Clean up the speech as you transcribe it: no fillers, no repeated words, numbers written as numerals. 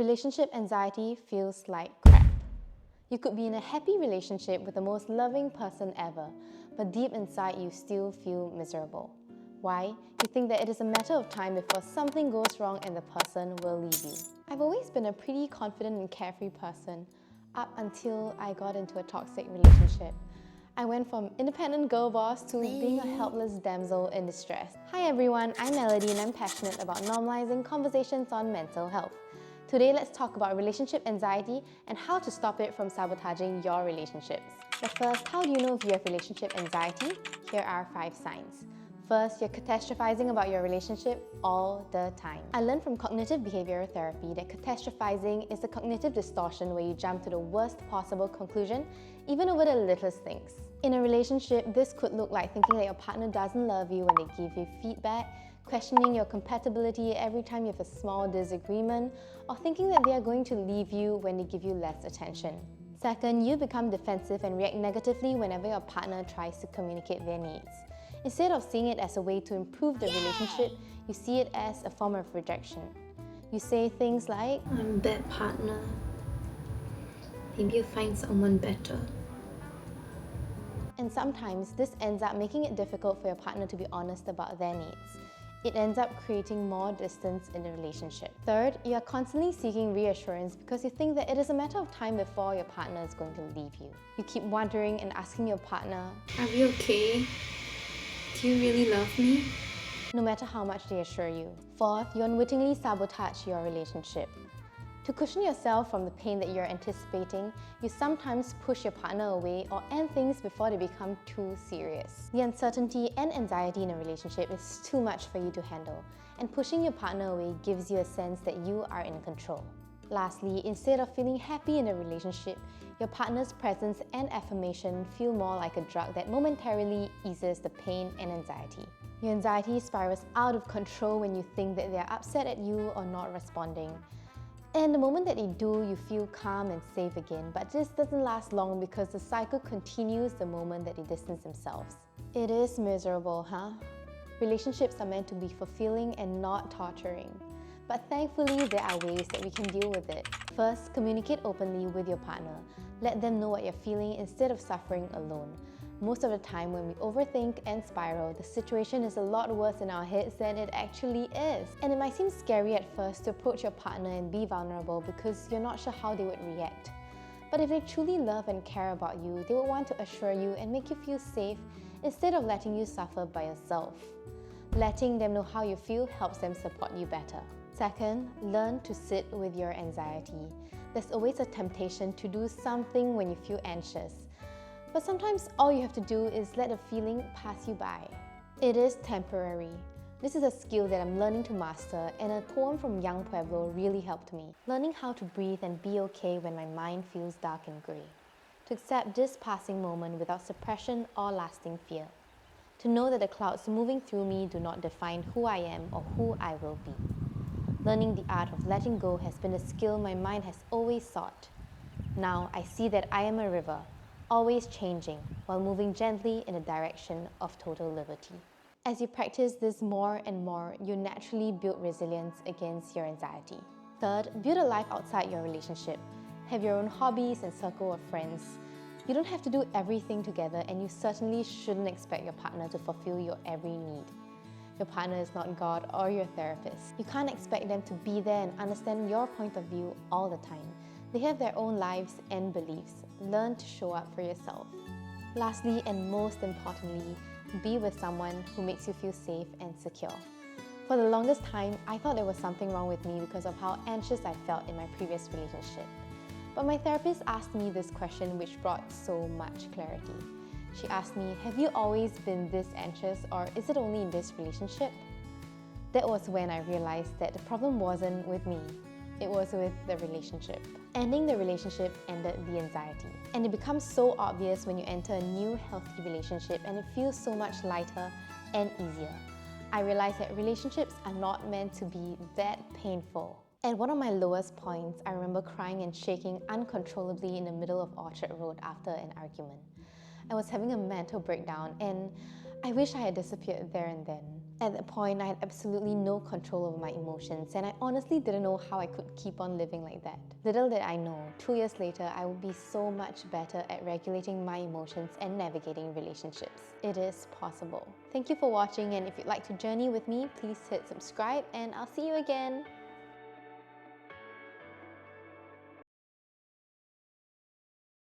Relationship anxiety feels like crap. You could be in a happy relationship with the most loving person ever, but deep inside you still feel miserable. Why? You think that it is a matter of time before something goes wrong and the person will leave you. I've always been a pretty confident and carefree person up until I got into a toxic relationship. I went from independent girl boss to being a helpless damsel in distress. Hi everyone, I'm Melody and I'm passionate about normalizing conversations on mental health. Today, let's talk about relationship anxiety and how to stop it from sabotaging your relationships. But first, how do you know if you have relationship anxiety? Here are 5 signs. First, you're catastrophizing about your relationship all the time. I learned from cognitive behavioral therapy that catastrophizing is a cognitive distortion where you jump to the worst possible conclusion, even over the littlest things. In a relationship, this could look like thinking that your partner doesn't love you when they give you feedback, questioning your compatibility every time you have a small disagreement, or thinking that they are going to leave you when they give you less attention. Second, you become defensive and react negatively whenever your partner tries to communicate their needs. Instead of seeing it as a way to improve the relationship, you see it as a form of rejection. You say things like, I'm a bad partner. Maybe you'll find someone better. And sometimes this ends up making it difficult for your partner to be honest about their needs. It ends up creating more distance in the relationship. Third, you are constantly seeking reassurance because you think that it is a matter of time before your partner is going to leave you. You keep wondering and asking your partner, Are we okay? Do you really love me? no matter how much they assure you. Fourth, you unwittingly sabotage your relationship. To cushion yourself from the pain that you're anticipating, you sometimes push your partner away or end things before they become too serious. The uncertainty and anxiety in a relationship is too much for you to handle, and pushing your partner away gives you a sense that you are in control. Lastly, instead of feeling happy in a relationship, your partner's presence and affirmation feel more like a drug that momentarily eases the pain and anxiety. Your anxiety spirals out of control when you think that they are upset at you or not responding. And the moment that they do, you feel calm and safe again, but this doesn't last long because the cycle continues the moment that they distance themselves. It is miserable, huh? Relationships are meant to be fulfilling and not torturing. But thankfully, there are ways that we can deal with it. First, communicate openly with your partner. Let them know what you're feeling instead of suffering alone. Most of the time when we overthink and spiral, the situation is a lot worse in our heads than it actually is. And it might seem scary at first to approach your partner and be vulnerable because you're not sure how they would react. But if they truly love and care about you, they will want to assure you and make you feel safe instead of letting you suffer by yourself. Letting them know how you feel helps them support you better. Second, learn to sit with your anxiety. There's always a temptation to do something when you feel anxious. But sometimes all you have to do is let the feeling pass you by. It is temporary. This is a skill that I'm learning to master, and a poem from Young Pueblo really helped me. Learning how to breathe and be okay when my mind feels dark and grey. To accept this passing moment without suppression or lasting fear. To know that the clouds moving through me do not define who I am or who I will be. Learning the art of letting go has been a skill my mind has always sought. Now I see that I am a river, always changing while moving gently in the direction of total liberty. As you practice this more and more, you naturally build resilience against your anxiety. Third, build a life outside your relationship. Have your own hobbies and circle of friends. You don't have to do everything together, and you certainly shouldn't expect your partner to fulfill your every need. Your partner is not God or your therapist. You can't expect them to be there and understand your point of view all the time. They have their own lives and beliefs. Learn to show up for yourself. Lastly, and most importantly, be with someone who makes you feel safe and secure. For the longest time, I thought there was something wrong with me because of how anxious I felt in my previous relationship. But my therapist asked me this question which brought so much clarity. She asked me, have you always been this anxious, or is it only in this relationship? That was when I realized that the problem wasn't with me. It was with the relationship. Ending the relationship ended the anxiety. And it becomes so obvious when you enter a new healthy relationship, and it feels so much lighter and easier. I realized that relationships are not meant to be that painful. At one of my lowest points, I remember crying and shaking uncontrollably in the middle of Orchard Road after an argument. I was having a mental breakdown, and I wish I had disappeared there and then. At that point, I had absolutely no control over my emotions, and I honestly didn't know how I could keep on living like that. Little did I know, 2 years later, I would be so much better at regulating my emotions and navigating relationships. It is possible. Thank you for watching, and if you'd like to journey with me, please hit subscribe, and I'll see you again.